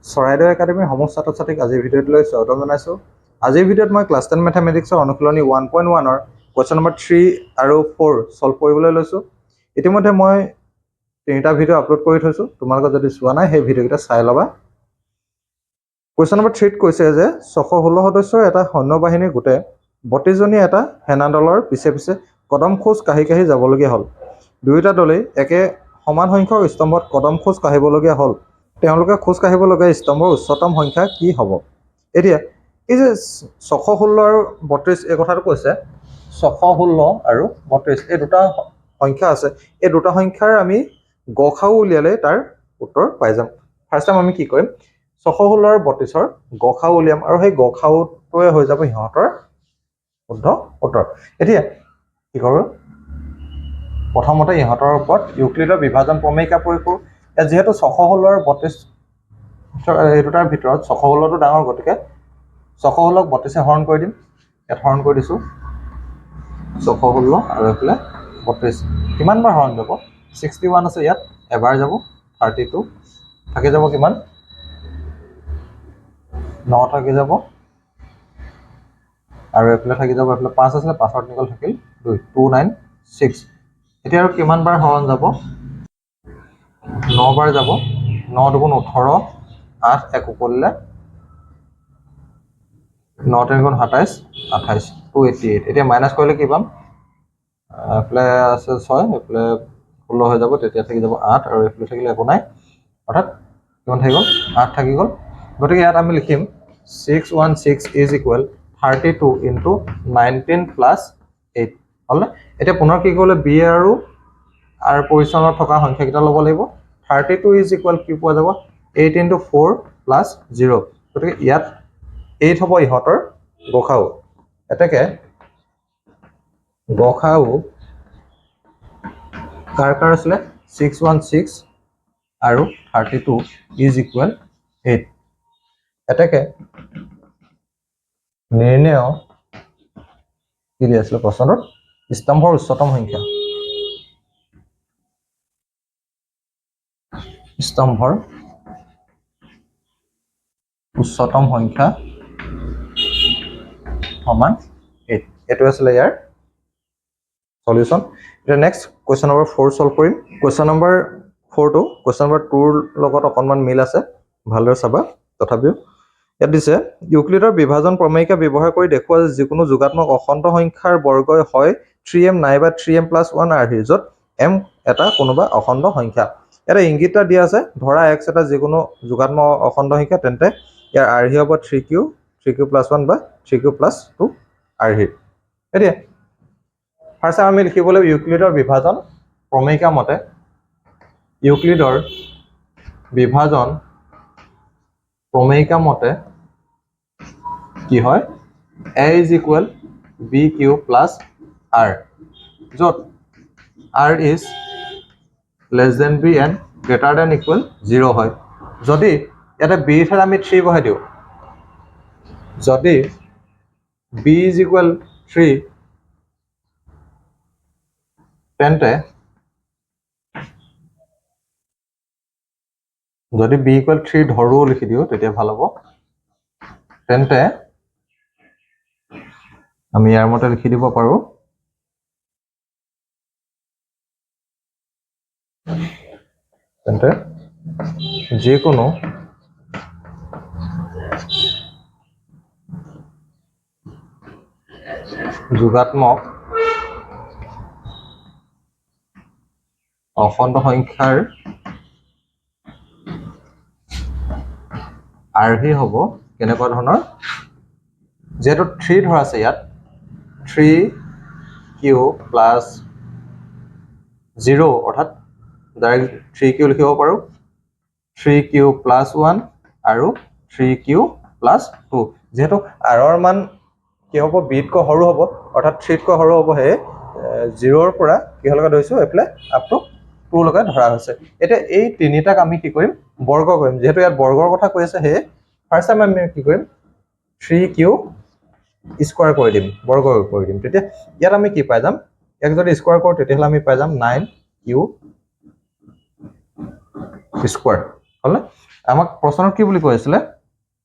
চৰাইদেউ একাডেমীৰ সমস্ত ছাত্ৰ ছাত্ৰীক আজিৰ ভিডিঅ'টোলৈ স্বাগতম জনাইছোঁ। আজিৰ ভিডিঅ'ত মই ক্লাছ 10 মেথামেটিক্সৰ অনুশীলনী 1.1ৰ কুৱেশ্যন নম্বৰ 3 আৰু 4 ছল্ভ কৰিবলৈ লৈছোঁ। ইতিমধ্যে মই 3টা ভিডিঅ' আপলোড কৰি থৈছোঁ, তোমালোকে যদি চোৱা নাই সেই ভিডিঅ'কেইটা চাই ল'বা। কুৱেশ্যন নম্বৰ 3ত কৈছে যে 616 সদস্যৰ এটা সৈন্যবাহিনীৰ গোটে 32জনীয়া এটা সেনা দলৰ পিছে পিছে কদম খোজ কাঢ়ি কাঢ়ি যাবলগীয়া হ'ল। দুয়োটা দলেই একে সমান সংখ্যক স্তম্ভত কদম খোজ কাঢ়িবলগীয়া হ'ল। তেওঁলোকে খোজ কাঢ়িবলগীয়া স্তম্ভৰ উচ্চতম সংখ্যা কি হ'ব? এতিয়া এই যে 616 আৰু 32 এই কথাটো কৈছে, 616 আৰু 32 এই দুটা সংখ্যা আছে। এই দুটা সংখ্যাৰ আমি গসাউ উলিয়ালে তাৰ উত্তৰ পাই যাম। ফাৰ্ষ্ট টাইম আমি কি কৰিম, 616 আৰু 32ৰ গসাউ উলিয়াম আৰু সেই গসাউটোৱে হৈ যাব সিহঁতৰ শুদ্ধ উত্তৰ। এতিয়া কি কৰোঁ, প্ৰথমতে ইহঁতৰ ওপৰত ইউক্লিডৰ বিভাজন প্ৰমেয়িকা প্ৰয়োগ কৰোঁ। যিহেতু 616 আৰু 32 এই দুটাৰ ভিতৰত 616টো ডাঙৰ, গতিকে 616ক 32 হৰণ কৰি দিম। ইয়াত হৰণ কৰি দিছোঁ 616 আৰু এইফালে 32। কিমান বাৰ হৰণ যাব? 61 আছে, ইয়াত এবাৰ যাব 32, থাকি যাব কিমান? 9 থাকি যাব আৰু এইফালে থাকি যাব, এইফালে 5 আছিলে, 5ৰ নিকল থাকিল 2, 296। এতিয়া আৰু কিমান বাৰ হৰণ যাব? 9 বাৰ যাব। 9 দুগুণ 18, 8 এক উকলিলে 9 3 27, 28, 288। এতিয়া মাইনাছ কৰিলে কি পাম? এইফালে আছে 6, এইফালে 16 হৈ যাব, তেতিয়া থাকি যাব 8 আৰু এইফালে থাকিলে একো নাই, অৰ্থাৎ কিমান থাকি গ'ল? 8 থাকি গ'ল। গতিকে ইয়াত আমি লিখিম 616 ইজ ইকুৱেল 32 ইনটু 19 প্লাছ 8 হ'লনে? এতিয়া পুনৰ কি কৰিলে, বি আৰু আৰ পজিশ্যনত থকা সংখ্যাকেইটা ল'ব লাগিব। 32 ইজ ইকুৱেল কি পোৱা যাব? 8 ইনটু 4 প্লাছ 0। গতিকে ইয়াত 8 হ'ব ইহঁতৰ গসাউ। এতেকে গসাউ কাৰ কাৰ আছিলে? 616 আৰু 32 ইজ ইকুৱেল 8। এতেকে নিৰ্ণয় কি দি আছিলে প্ৰশ্নটোত? স্তম্ভৰ উচ্চতম সংখ্যা। স্তম্ভৰ উচ্চতম সংখ্যা সমান 8। এইটো আছিলে ইয়াৰ সলিউশ্যন। এতিয়া নেক্সট কুৱেশ্যন নম্বৰ 4 ছল্ভ কৰিম। কুৱেশ্যন নম্বৰ 4টো কুৱেশ্যন নম্বৰ 2ৰ লগত অকণমান মিল আছে, ভালদৰে চাবা। তথাপিও ইয়াত দিছে, ইউক্লিডৰ বিভাজন প্ৰমেয়িকা ব্যৱহাৰ কৰি দেখুওৱা যে যিকোনো যোগাত্মক অখণ্ড সংখ্যাৰ বৰ্গই হয় 3m নাইবা 3m + 1 আৰ্হি, য'ত m এটা কোনোবা অখণ্ড সংখ্যা। এটা ইংগিত এটা দিয়া আছে, ধৰা x এটা যিকোনো যোগাত্মক অখণ্ড সংখ্যা, তেন্তে ইয়াৰ আৰ্হি হ'ব 3q + 1 বা 3q + 2 আৰ্হি। এতিয়া ফাৰ্ষ্ট আমি লিখিব লাগিব ইউক্লিডৰ বিভাজন প্ৰমেয়িকা মতে, ইউক্লিডৰ বিভাজন প্ৰমেয়িকা মতে কি হয়? a is equal bq plus r, য'ত r is less than b and greater than equal 0 হয়। যদি ইয়াতে b ৰ ঠাইত আমি 3 বহাই দিওঁ, যদি b ইজ ইকুৱেল 3, তেন্তে যদি b ইকুৱেল 3 ধৰো লিখি দিওঁ তেতিয়া ভাল হ'ব। তেন্তে আমি ইয়াৰ মতে লিখি দিব পাৰোঁ, তেন্তে যিকোনো যোগাত্মক অখণ্ড সংখ্যাৰ আৰ্হি হ'ব কেনেকুৱা ধৰণৰ? যিহেতু 3 ধৰা আছে ইয়াত, 3q প্লাছ 0, অৰ্থাৎ ডাইৰেক্ট 3q লিখিব পাৰোঁ, 3q প্লাছ 1 আৰু 3q প্লাছ 2। যিহেতু আৰৰ মান কি হ'ব? bতকৈ সৰু হ'ব, অৰ্থাৎ 3তকৈ সৰু হ'ব। সেয়ে 0ৰ পৰা কিহলৈকে ধৰিছোঁ? এইফালে আপ টু 2লৈকে ধৰা হৈছে। এতিয়া এই তিনিটাক আমি কি কৰিম? বৰ্গ কৰিম। যিহেতু ইয়াত বৰ্গৰ কথা কৈ আছে, সেয়ে ফাৰ্ষ্ট টাইম আমি কি কৰিম? 3q স্কোৱাৰ কৰি দিম, বৰ্গ কৰি দিম। তেতিয়া ইয়াত আমি কি পাই যাম? ইয়াক যদি স্কোৱাৰ কৰোঁ তেতিয়াহ'লে আমি পাই যাম 9q স্কোৱাৰ, হ'লনে? আমাক প্ৰশ্নত কি বুলি কৈ আছিলে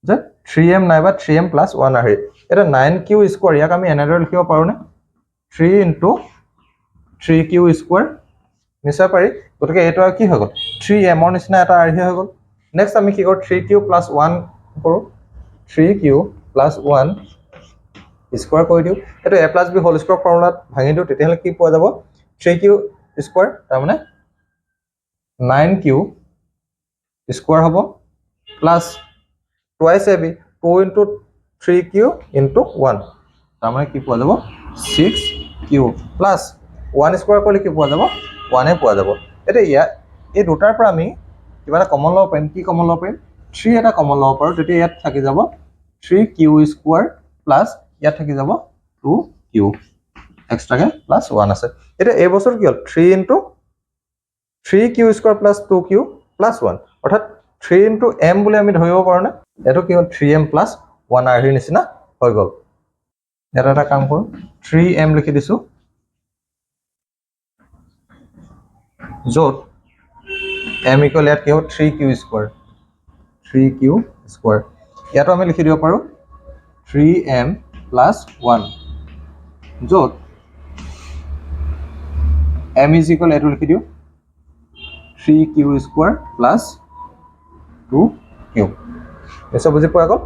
যে 3m নাইবা 3m + 1 আহি এটা 9q স্কয়াৰ ইয়াক আমি এনেদৰে লিখিব পাৰোনে 3 * 3q স্কয়াৰ নিশ্চয় পাৰি গতিকে এটো কি হৈ গল 3m ৰ নিচিনা এটা আহি হৈ গল নেক্সট আমি কি কৰো 3q + 1 কৰো 3q + 1 স্কয়াৰ কৰি দিও এটো a + b হোল স্কয়াৰ ফৰ্মুলাত ভাঙি দিও তেতিয়াহলে কি পোৱা যাব 3q স্কয়াৰ তাৰ মানে 9q স্কয়াৰ হ'ব প্লাস twice ab 2 * 3q * 1 তাৰ মানে কি পোৱা যাব 6q প্লাস 1 স্কয়াৰ কৰিলে কি পোৱা যাব 1 এ পোৱা যাব এতিয়া এই দুটাৰ পৰা আমি কিবা এটা কমন লব পাৰিম কি কমন লব পাৰিম 3 এটা কমন লব পাৰো তেতিয়া ইয়াত থাকি যাব 3q স্কয়াৰ প্লাস ইয়াত থাকি যাব 2q এক্সট্ৰাকে প্লাস 1 আছে এতিয়া এই বছৰ কি হল 3 * 3q square plus 2q plus 1 অৰ্থাৎ 3 * m বুলি আমি ধৰিব পাৰো না এটো কি হল 3m প্লাস 1 আৰ নিচিনা হৈ গল এটা কাম কৰো 3m লিখি দিছো যত m = ইয়াত কি হ'ব 3q স্কয়াৰ ইয়াতো আমি লিখি দিব পাৰো 3m + 1 যত m = এটো লিখি দিও 3q স্কয়াৰ প্লাস 2q এসব বুজি পোৱা গল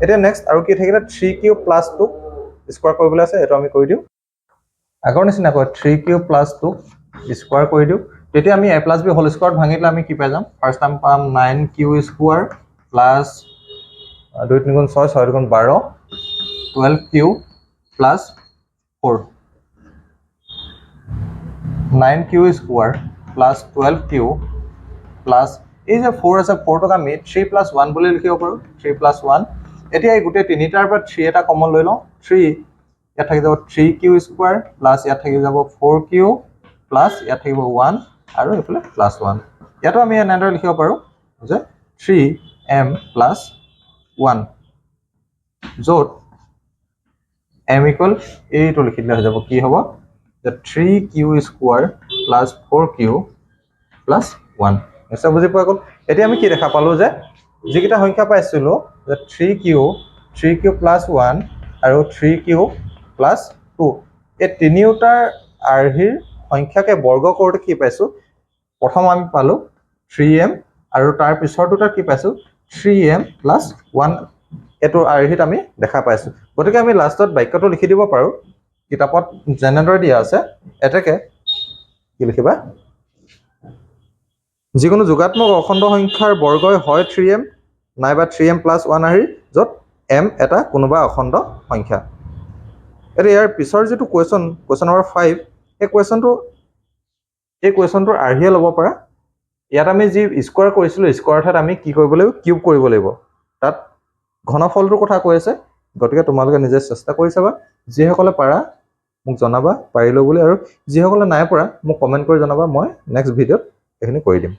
এতিয়া নেক্সট আৰু কি থাকিলে 3q প্লাস 2 স্কয়াৰ কৰিবলৈ আছে এটো আমি কৰি দিও আগৰ নিচিনা কয় 3q প্লাস 2 স্কয়াৰ কৰি দিও তেতিয়া আমি a + b হোল স্কয়াৰ ভাঙিলে আমি কি পাই যাম ফাৰ্স্ট টাইম পাম 9q square plus 2 3 * 6 6 * 12 12q plus 4 9q square plus 12q plus এই যে 4 আছে 4 টক আমি 3 + 1 বুলি লিখিব পাৰো 3 + 1 এতিয়া এই গুটে তিনিটাৰ পৰা 3 এটা কমন লৈ লও 3 ইয়াত থাকি যাব 3q স্কয়াৰ প্লাস ইয়াত থাকি যাব 4q প্লাস ইয়াত থাকিব 1 আৰু এফালে প্লাস 1 ইয়াতো আমি এনেদৰে লিখিব পাৰো যে 3m + 1 যত m = এইটো লিখিলে হৈ যাব কি হ'ব যে 3q square plus 4q plus 1 এসব বুজি পোৱা গল এতিয়া আমি কি দেখা পালো যে যিকিটা সংখ্যা পাইছিলো যে 3q প্লাস 1 আৰু 3q প্লাস 2 এই তিনিওটাৰ আৰহিৰ সংখ্যাকে বৰ্গ কৰোতে কি পাইছো প্ৰথম আমি পালো 3m আৰু তাৰ পিছৰ দুটা কি পাইছো 3m + 1 এটো আৰহিত আমি দেখা পাইছো গতিকে আমি লাষ্টত বাক্যটো লিখি দিব পাৰো কিতাপত জেনেৰেটৰ দিয়া আছে এটাকে কি লিখিবা যিকোনো যোগাত্মক অখণ্ড সংখ্যাৰ বৰ্গই হয় 3m নাইবা 3m + 1 আৰহি যত m এটা কোনোবা অখণ্ড সংখ্যা এটা ইয়াৰ পিছৰ যেটো কোৱেশ্চন নম্বৰ 5 এই কোৱেশ্চনটোৰ আৰহিয়ে ল'ব পাৰা ইয়াত আমি যি স্কয়াৰ কৰিছিলো স্কয়াৰ ঠাত আমি কি কৰিব লাগিব কিউব কৰিব লাগিব তাত ঘনফলটোৰ কথা কৈ আছে গতিকে তোমালোকে নিজে চেষ্টা কৰি চাবা যিসকলে পাৰা মোক জনাবা পাৰিলো বুলি আৰু যিসকলে নাই পৰা মোক কমেন্ট কৰি জনাবা মই নেক্সট ভিডিঅ'ত এখিনি কৰি দিম